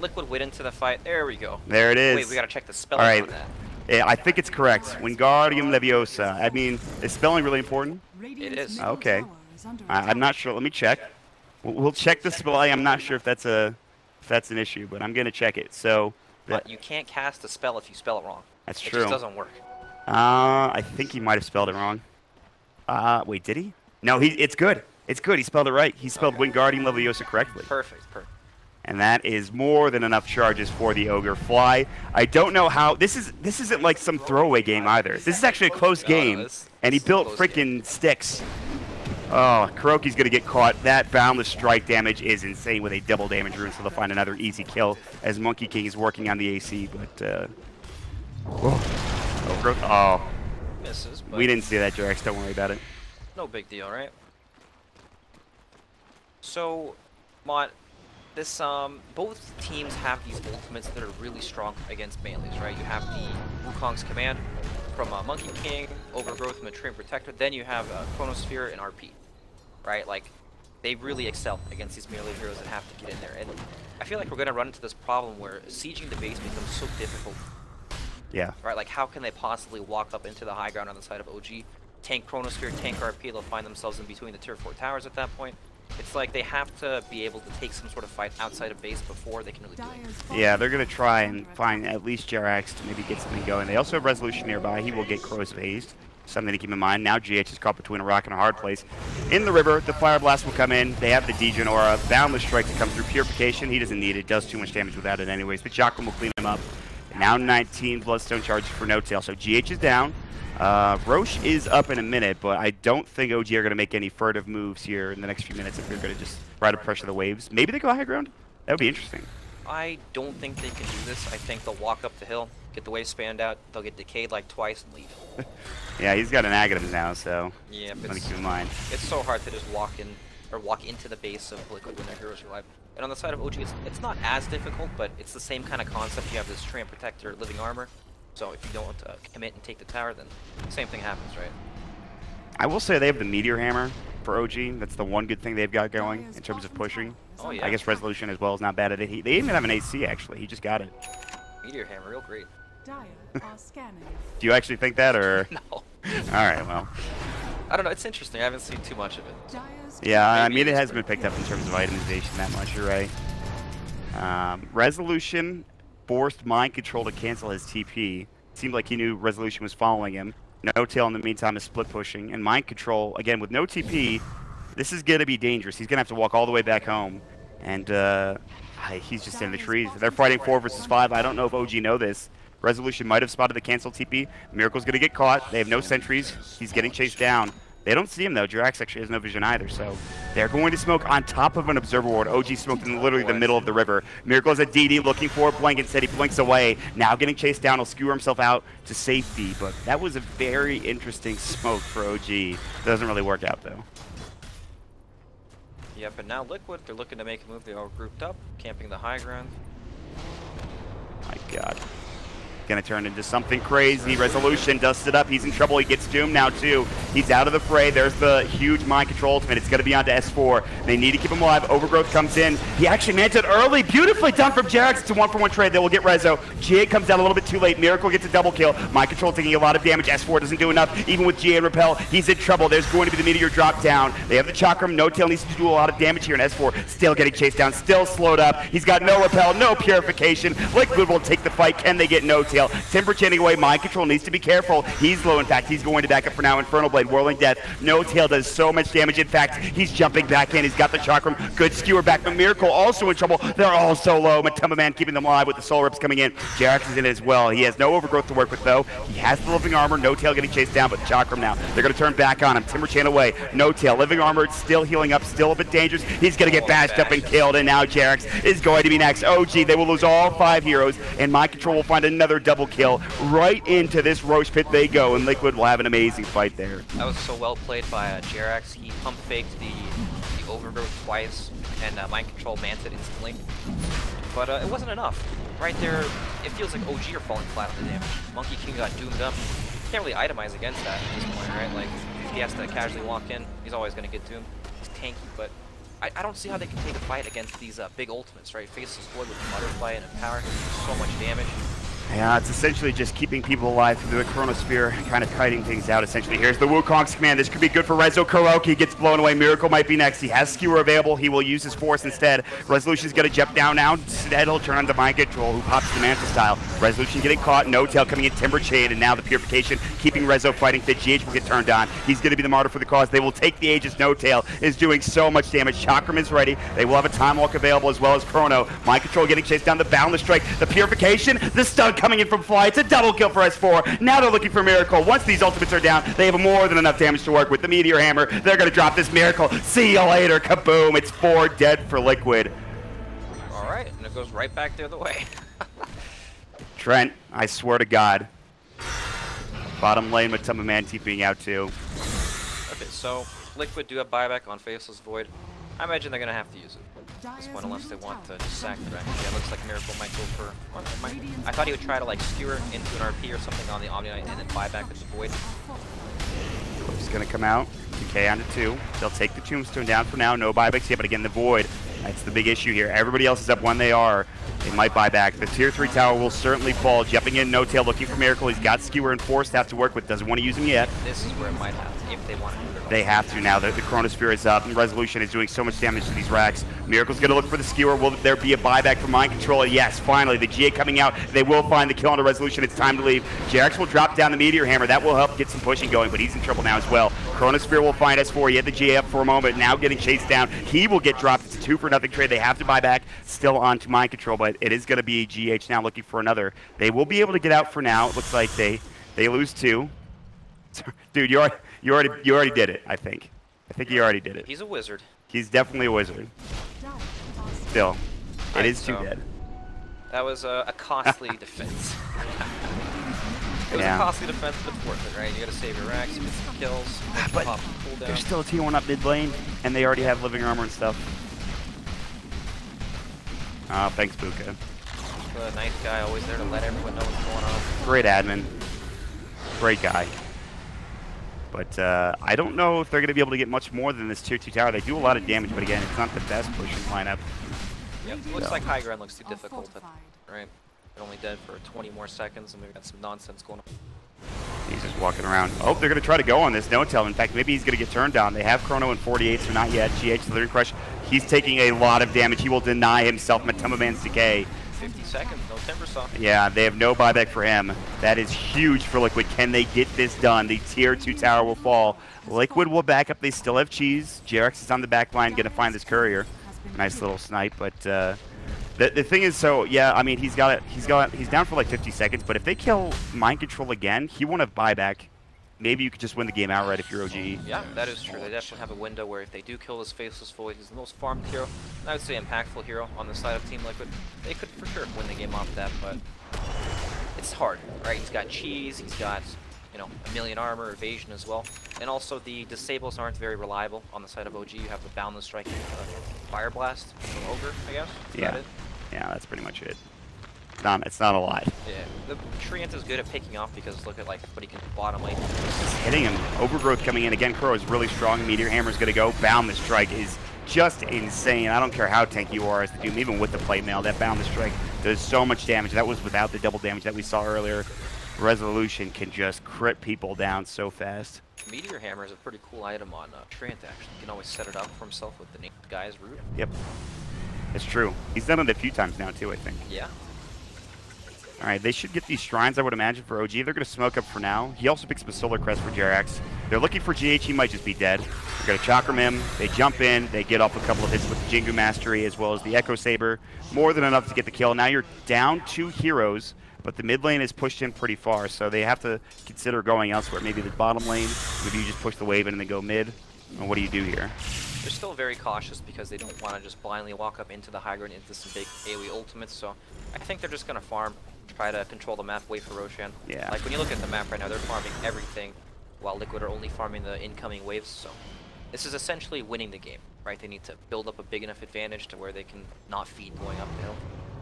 Liquid went into the fight. There we go. There it is. Wait, we gotta check the spelling on that. Yeah, I think it's correct. Wingardium Leviosa. I mean, is spelling really important? It is. Okay. I'm not sure. Let me check. We'll check the spelling. I'm not sure if that's an issue, but I'm gonna check it. So. But you can't cast a spell if you spell it wrong. That's true. It just doesn't work. I think he might have spelled it wrong. Wait, did he? No, it's good. It's good. He spelled it right. He spelled Wingardium Leviosa correctly. Perfect. And that is more than enough charges for the Ogre. Fly. I don't know how. This isn't like some throwaway game either. This is actually a close game, and he built freaking sticks. Oh, Kuroki's going to get caught. That Boundless Strike damage is insane with a double damage rune, so they'll find another easy kill as Monkey King is working on the AC. But, Overgrowth. Oh. Misses, but we didn't see that, Jarex. Don't worry about it. No big deal, right? So, Mont, this both teams have these ultimates that are really strong against melees, right? You have the Wukong's command from Monkey King, Overgrowth from the Train Protector, then you have Chronosphere and RP, right? Like, they really excel against these melee heroes that have to get in there. And I feel like we're going to run into this problem where sieging the base becomes so difficult Yeah. Right, like how can they possibly walk up into the high ground on the side of OG, tank Chronosphere, tank RP, they'll find themselves in between the tier 4 towers at that point. It's like they have to be able to take some sort of fight outside of base before they can really do it. Yeah, they're going to try and find at least JRX to maybe get something going. They also have Resolution nearby. He will get Crow's phased. Something to keep in mind. Now GH is caught between a rock and a hard place. In the river, the Fire Blast will come in. They have the Degen Aura. Boundless Strike to come through. Purification, he doesn't need it. Does too much damage without it anyways. But Chakram will clean him up. Now 19 Bloodstone charges for No Tail. So GH is down. Roche is up in a minute, but I don't think OG are going to make any furtive moves here in the next few minutes if they're going to just try to pressure the waves. Maybe they go high ground? That would be interesting. I don't think they can do this. I think they'll walk up the hill, get the wave spanned out, they'll get decayed like twice and leave. Yeah, he's got an Aghanim now, so yeah, let me keep in mind. It's so hard to just walk in or walk into the base of Liquid when their heroes are alive. And on the side of OG, it's not as difficult, but it's the same kind of concept. You have this Treant Protector, Living Armor. So if you don't want to commit and take the tower, then same thing happens, right? I will say they have the Meteor Hammer for OG. That's the one good thing they've got going in terms of pushing. Oh, yeah. I guess Resolution as well is not bad at it. They even have an AC, actually. He just got it. Meteor Hammer, real great. Do you actually think that, or? No. All right, well. I don't know. It's interesting. I haven't seen too much of it. Yeah, I mean, it hasn't been picked up in terms of itemization that much, you're right. Resolution forced Mind Control to cancel his TP. Seemed like he knew Resolution was following him. No Tail in the meantime is split pushing. And Mind Control, again, with no TP, this is going to be dangerous. He's going to have to walk all the way back home. And he's just in the trees. They're fighting 4 versus 5. I don't know if OG know this. Resolution might have spotted the cancel TP. Miracle's going to get caught. They have no sentries. He's getting chased down. They don't see him, though. Jirax actually has no vision either, so they're going to smoke on top of an Observer Ward. OG smoked in literally the middle of the river. Miracle has a DD looking for a blink. Instead, he blinks away. Now getting chased down. He'll skewer himself out to safety, but that was a very interesting smoke for OG. Doesn't really work out, though. Yep, and now Liquid, they're looking to make a move. They all grouped up, camping the high ground. My God. Gonna turn into something crazy. Resolution dusted up. He's in trouble. He gets doomed now too. He's out of the fray. There's the huge Mind Control ultimate. It's gonna be on to S4. They need to keep him alive. Overgrowth comes in. He actually managed it early. Beautifully done from Jerax. It's a 1-for-1 trade. They will get Rezo. GA comes out a little bit too late. Miracle gets a double kill. Mind Control taking a lot of damage. S4 doesn't do enough. Even with GA and Repel, he's in trouble. There's going to be the meteor drop down. They have the Chakram. No Tail needs to do a lot of damage here, and S4 still getting chased down. Still slowed up. He's got no Repel, no Purification. Liquid will take the fight. Can they get No Tail? Timber chanting away. Mind Control needs to be careful. He's low. In fact, he's going to back up for now. Infernal Blade, Whirling Death. No Tail does so much damage. In fact, he's jumping back in. He's got the Chakram. Good skewer back. But Miracle also in trouble. They're all so low. Matema Man keeping them alive with the Soul Rips coming in. Jerax is in as well. He has no Overgrowth to work with, though. He has the Living Armor. No Tail getting chased down, but Chakram now. They're going to turn back on him. Timber chain away. No Tail. Living Armor still healing up. Still a bit dangerous. He's going to get bashed up and killed. And now Jerax is going to be next. OG, they will lose all 5 heroes. And Mind Control will find another double kill. Right into this Roche pit they go, and Liquid will have an amazing fight there. That was so well played by Jerax. He pump faked the Overgrowth twice, and Mind Control manted instantly. But it wasn't enough. Right there, it feels like OG are falling flat on the damage. Monkey King got doomed up. Can't really itemize against that at this point, right? Like, if he has to casually walk in, he's always going to get doomed. He's tanky, but I don't see how they can take a fight against these big ultimates, right? Faceless Void with Butterfly and Empower, so much damage. Yeah, it's essentially just keeping people alive through the Chronosphere, kind of kiting things out, essentially. Here's the Wukong's command. This could be good for Rezo. Kuroki gets blown away. Miracle might be next. He has Skewer available. He will use his Force instead. Resolution's going to jump down now. Instead, he'll turn on to Mind Control, who pops the Manta style. Resolution getting caught. No Tail coming in. Timber Chain, and now the Purification, keeping Rezo fighting. The GH will get turned on. He's going to be the martyr for the cause. They will take the Aegis. No Tail is doing so much damage. Chakram is ready. They will have a Time Walk available as well as Chrono. Mind Control getting chased down. The Boundless Strike. The Purification. The stun coming in from Fly. It's a double kill for S4. Now they're looking for Miracle. Once these ultimates are down, they have more than enough damage to work with. The Meteor Hammer, they're going to drop this Miracle. See you later. Kaboom. It's 4 dead for Liquid. All right, and it goes right back the other way. Trent, I swear to God. Bottom lane with Matema Man TPing out too. Okay, so Liquid do have buyback on Faceless Void. I imagine they're going to have to use it at this point unless they want to just sack the back. Yeah, it looks like Miracle might go for... I thought he would try to like skewer into an RP or something on the Omni Knight and then buy back with the Void. He's going to come out. Decay onto 2. They'll take the Tombstone down for now. No buybacks yet, but again, the Void. That's the big issue here. Everybody else is up when they are. They might buy back. The tier 3 tower will certainly fall. Jumping in, No Tail looking for Miracle. He's got Skewer and Force to have to work with. Doesn't want to use him yet. This is where it might happen if they want to. They have to now. The Chronosphere is up, and Resolution is doing so much damage to these racks. Miracle's going to look for the Skewer. Will there be a buyback for Mind Control? Yes, finally. The GA coming out. They will find the kill on the Resolution. It's time to leave. JRX will drop down the Meteor Hammer. That will help get some pushing going, but he's in trouble now as well. Chronosphere will find S4. He had the GA up for a moment, now getting chased down. He will get dropped. It's a 2-for-0 trade. They have to buy back. Still on to Mind Control, but it is going to be GH now looking for another. They will be able to get out for now. It looks like they lose 2. Dude, you already did it, I think. I think he already did it. He's a wizard. He's definitely a wizard. Still, it is too dead. That was a costly defense. It was a costly defense, but it's worth it, right? You gotta save your racks, you get some kills, but there's still a tier 1 up mid lane, and they already have living armor and stuff. Oh, thanks, Buka. The nice guy, always there to let everyone know what's going on. Great admin. Great guy. But I don't know if they're going to be able to get much more than this tier 2 tower. They do a lot of damage, but again, it's not the best pushing lineup. Yep, looks like high ground looks too difficult. Right? They're only dead for 20 more seconds, and we've got some nonsense going on. He's just walking around. Oh, they're going to try to go on this No Tail. In fact, maybe he's going to get turned down. They have Chrono in 48, so not yet. GH, Slithering Crush. He's taking a lot of damage. He will deny himself Matema Man's Decay. 50 seconds, no Timber Saw. Yeah, they have no buyback for him. That is huge for Liquid. Can they get this done? The tier 2 tower will fall. Liquid will back up. They still have cheese. JRX is on the back line, going to find this courier. Nice little snipe, but the thing is, so yeah, I mean, he's down for like 50 seconds. But if they kill Mind Control again, he won't have buyback. Maybe you could just win the game outright if you're OG. Yeah, that is true. They definitely have a window where if they do kill this Faceless Void, he's the most farmed hero, and I would say impactful hero on the side of Team Liquid. They could for sure win the game off that, but it's hard, right? He's got cheese, he's got, you know, a million armor, evasion as well, and also the disables aren't very reliable on the side of OG. You have the Boundless Strike, Fire Blast, Ogre, I guess. Is that it? Yeah, that's pretty much it. It's not a lot. Yeah, the Treant is good at picking off because look at like what he can bottom lane. Just hitting him. Overgrowth coming in again. Crow is really strong. Meteor Hammer's gonna go. Boundless Strike is just insane. I don't care how tanky you are as the Doom, even with the plate mail. That Boundless Strike does so much damage. That was without the double damage that we saw earlier. Resolution can just crit people down so fast. Meteor Hammer is a pretty cool item on Treant actually. He can always set it up for himself with the named guy's root. Yep. It's true. He's done it a few times now too, I think. Yeah. All right, they should get these shrines, I would imagine, for OG. They're going to smoke up for now. He also picks up a Solar Crest for JRX. They're looking for GH. He might just be dead. They're going to Chakram him. They jump in. They get off a couple of hits with the Jingu Mastery as well as the Echo Saber. More than enough to get the kill. Now you're down 2 heroes, but the mid lane is pushed in pretty far, so they have to consider going elsewhere. Maybe the bottom lane. Maybe you just push the wave in and then go mid. And what do you do here? They're still very cautious because they don't want to just blindly walk up into the high ground into some big AoE ultimates, so I think they're just going to farm. Try to control the map, wait for Roshan. Yeah. Like when you look at the map right now, they're farming everything, while Liquid are only farming the incoming waves. So this is essentially winning the game, right? They need to build up a big enough advantage to where they can not feed going up the hill.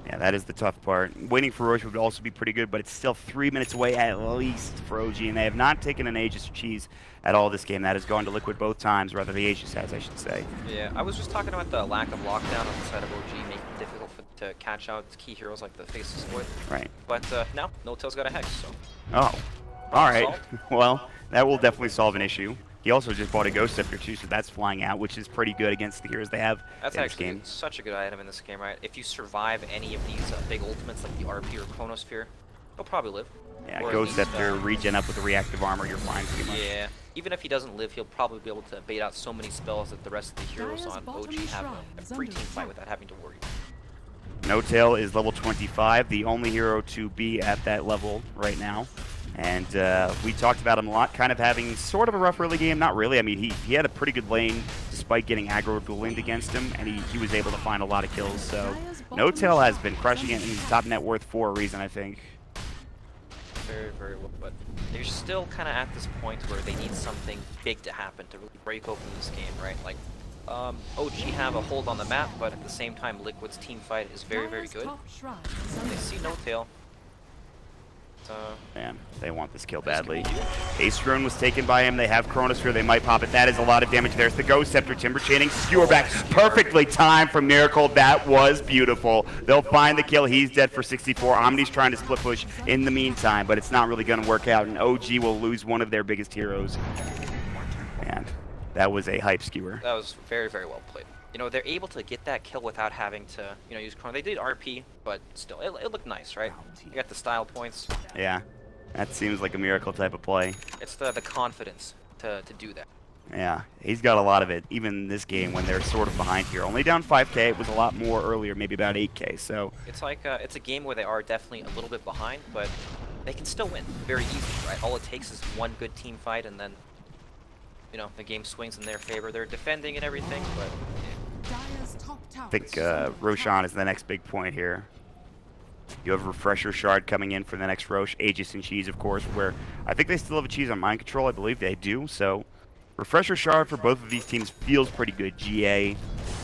Yeah, that is the tough part. Waiting for Roshan would also be pretty good, but it's still 3 minutes away at least for OG, and they have not taken an Aegis or cheese at all this game. That has gone to Liquid both times, rather the Aegis has, I should say. Yeah, I was just talking about the lack of lockdown on the side of OG, making it difficult to catch out key heroes like the Faceless Void. Right. But now, No Tail's got a Hex, so... Oh. Alright. Well, that will definitely solve an issue. He also just bought a Ghost Scepter too, so that's flying out, which is pretty good against the heroes they have that's in this actually game. Such a good item in this game, right? If you survive any of these big ultimates like the RP or Chronosphere, you'll probably live. Yeah, or Ghost Scepter, regen up with the reactive armor, you're fine pretty much. Yeah, even if he doesn't live, he'll probably be able to bait out so many spells that the rest of the heroes on OG have a free team fight without having to worry. No Tail is level 25, the only hero to be at that level right now. And we talked about him a lot, kind of having sort of a rough early game. Not really. I mean, he had a pretty good lane despite getting aggro dueled against him, and he was able to find a lot of kills. So No Tail has been crushing it, and he's top net worth for a reason, I think. Very, very well. But they're still kind of at this point where they need something big to happen to really break open this game, right? Like, OG have a hold on the map, but at the same time, Liquid's team fight is very, very good. They see No Tail. Man, they want this kill badly. Ace Drone was taken by him. They have Chronosphere. They might pop it. That is a lot of damage. There's the Ghost Scepter. Timber chaining. Skewer back. Perfectly timed from Miracle. That was beautiful. They'll find the kill. He's dead for 64. Omni's trying to split push in the meantime, but it's not really going to work out, and OG will lose one of their biggest heroes. Man, that was a hype skewer. That was very, very well played. You know, they're able to get that kill without having to, you know, use Chrono. They did RP, but still, it looked nice, right? You got the style points. Yeah, that seems like a Miracle type of play. It's the confidence to do that. Yeah, he's got a lot of it, even in this game when they're sort of behind here. Only down 5K, it was a lot more earlier, maybe about 8K, so... It's like, it's a game where they are definitely a little bit behind, but they can still win very easily, right? All it takes is one good team fight, and then, you know, the game swings in their favor. They're defending and everything, but... I think Roshan is the next big point here. You have Refresher Shard coming in for the next Roche. Aegis and Cheese, of course, where I think they still have a Cheese on Mind Control. I believe they do, so... Refresher Shard for both of these teams feels pretty good. GA,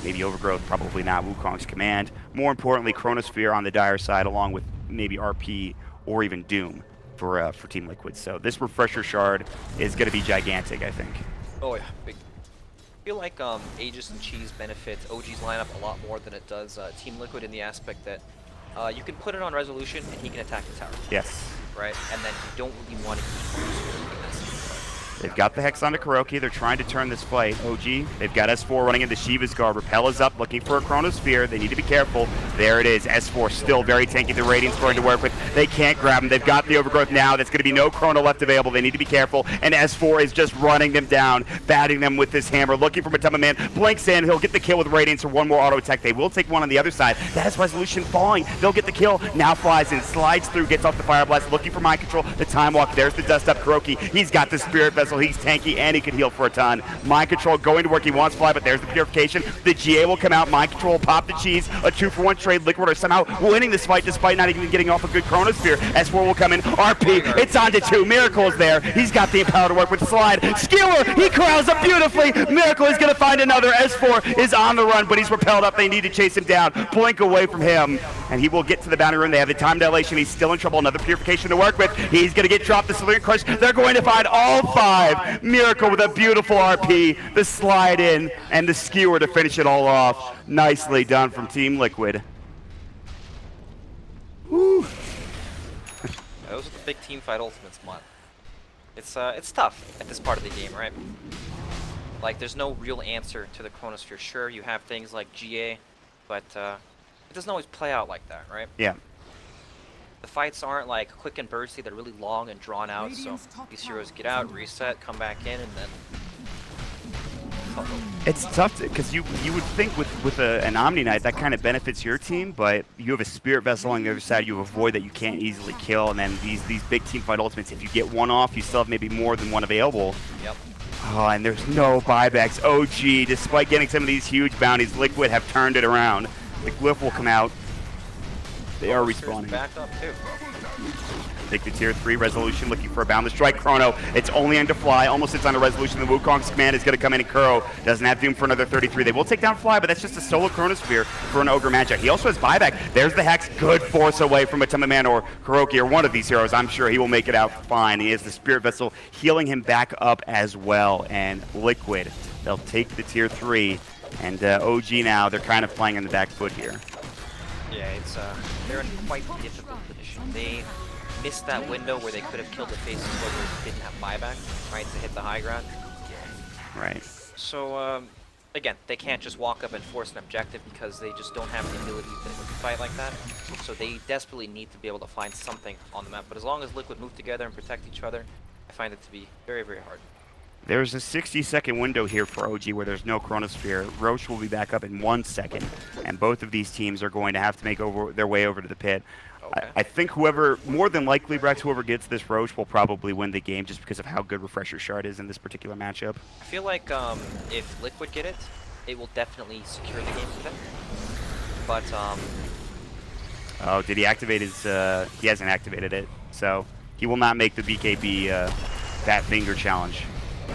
maybe Overgrowth, probably not. Wukong's Command. More importantly, Chronosphere on the Dire side, along with maybe RP or even Doom for Team Liquid. So this Refresher Shard is going to be gigantic, I think. Oh yeah, big. I feel like Aegis and Cheese benefit OG's lineup a lot more than it does Team Liquid in the aspect that you can put it on Resolution and he can attack the tower. Yes. Right, and then you don't really want to use They've got the Hex onto Kuroki. They're trying to turn this fight. OG, they've got S4 running into Shiva's Guard. Repel is up, looking for a Chronosphere. They need to be careful. There it is. S4 still very tanky. The Radiant's going to work with. They can't grab him. They've got the Overgrowth now. There's going to be no Chrono left available. They need to be careful. And S4 is just running them down, batting them with this hammer, looking for Matama Man. Blinks in. He'll get the kill with Radiance for one more auto attack. They will take one on the other side. That is Resolution falling. They'll get the kill. Now flies in, slides through, gets off the Fire Blast, looking for Mind Control. The Time Walk. There's the Dust Up Kuroki. He's got the Spirit Vessel. He's tanky, and he can heal for a ton. Mind Control going to work. He wants Fly, but there's the Purification. The GA will come out. Mind Control will pop the Cheese. A 2-for-1 trade. Liquid are somehow winning this fight despite not even getting off a good Chronosphere. S4 will come in. RP. It's on to 2. Miracle is there. He's got the power to work with Slide. Skewer. He corrals up beautifully. Miracle is going to find another. S4 is on the run, but he's repelled up. They need to chase him down. Blink away from him, and he will get to the boundary rune. They have the time dilation. He's still in trouble. Another Purification to work with. He's going to get dropped. The Cerulean Crush. They're going to find all 5. Miracle with a beautiful RP, the slide in, and the skewer to finish it all off. Nicely done from Team Liquid. Woo. Those are the big team fight ultimates, man. It's tough at this part of the game, right? Like, there's no real answer to the Chronosphere. Sure, you have things like GA, but it doesn't always play out like that, right? Yeah. The fights aren't like quick and bursty, they're really long and drawn out, so these heroes get out, reset, come back in, and then... It's tough because you would think with an Omni Knight that kind of benefits your team, but you have a Spirit Vessel on the other side, you avoid that you can't easily kill, and then these big team fight ultimates, if you get one off, you still have maybe more than one available. Yep. Oh, and there's no buybacks. OG, despite getting some of these huge bounties, Liquid have turned it around. The Glyph will come out. They are respawning. Back up too. Take the tier 3 Resolution, looking for a Boundless Strike. Chrono, it's only on to Fly, almost sits on a Resolution. The Wukong's Command is going to come in, and Kuro doesn't have Doom for another 33. They will take down Fly, but that's just a solo Chronosphere for an Ogre Magi. He also has buyback. There's the Hex, good force away from Matama Man or Kuroki, or one of these heroes. I'm sure he will make it out fine. He has the Spirit Vessel healing him back up as well, and Liquid, they'll take the tier 3, and OG now, they're kind of playing on the back foot here. Yeah, it's they're in quite a difficult position. They missed that window where they could have killed the faces where they didn't have buyback, right, to hit the high ground. Right. So, again, they can't just walk up and force an objective because they just don't have the ability to fight like that. So they desperately need to be able to find something on the map. But as long as Liquid move together and protect each other, I find it to be very, very hard. There's a 60-second window here for OG where there's no Chronosphere. Roche will be back up in 1 second, and both of these teams are going to have to make their way over to the pit. Okay. I think whoever, more than likely, Brex, whoever gets this Roche will probably win the game just because of how good Refresher Shard is in this particular matchup. I feel like if Liquid get it, it will definitely secure the game for them. But, oh, did he activate his, he hasn't activated it, so he will not make the BKB Fat Finger challenge.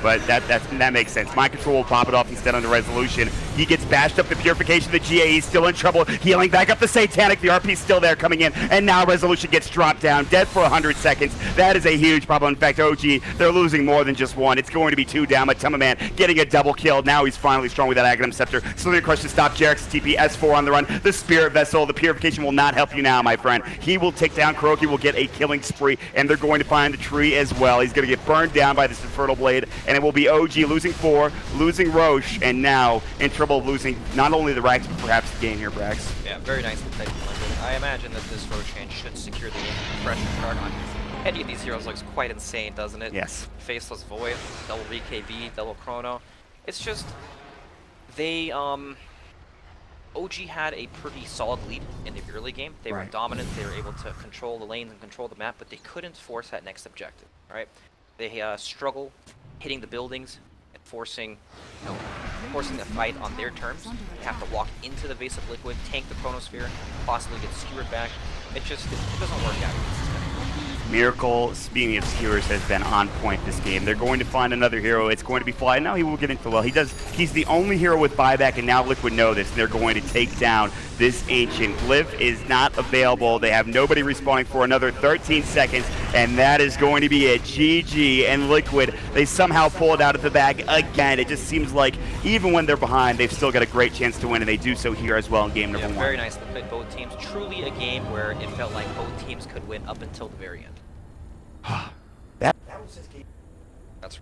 But that makes sense. Mind Control will pop it off instead on the Resolution. He gets bashed up the Purification. The GA is still in trouble. Healing back up the Satanic. The RP's still there coming in. And now Resolution gets dropped down. Dead for 100 seconds. That is a huge problem. In fact, OG, they're losing more than just one. It's going to be 2 down. Matama Man getting a double kill. Now he's finally strong with that Aghanim Scepter. Slithering Crush to stop Jarek's TP. S4 on the run. The Spirit Vessel. The Purification will not help you now, my friend. He will take down Kuroki, will get a killing spree, and they're going to find the tree as well. He's going to get burned down by this Infernal Blade, and it will be OG losing 4, losing Roche, and now in trouble of losing not only the Rax, but perhaps the game here, Brax. Yeah, very nicely played. I imagine that this Roche hand should secure the pressure card on any of these heroes. Looks quite insane, doesn't it? Yes. Faceless Void, double BKB, double Chrono. It's just, they, OG had a pretty solid lead in the early game. They were dominant, they were able to control the lanes and control the map, but they couldn't force that next objective, right? They struggle hitting the buildings and forcing the fight on their terms. They have to walk into the Vase of Liquid, tank the Chronosphere, possibly get skewered back. It doesn't work out. Miracle, speaking of skewers, has been on point this game. They're going to find another hero. It's going to be Fly. Now he will get into well. He's the only hero with buyback, and now Liquid know this. They're going to take down this Ancient. Glyph is not available. They have nobody respawning for another 13 seconds, and that is going to be it. GG and Liquid. They somehow pull it out of the bag again. It just seems like even when they're behind, they've still got a great chance to win, and they do so here as well in game number 1. Very nicely played both teams. Truly a game where it felt like both teams could win up until the very end. That was his game. That's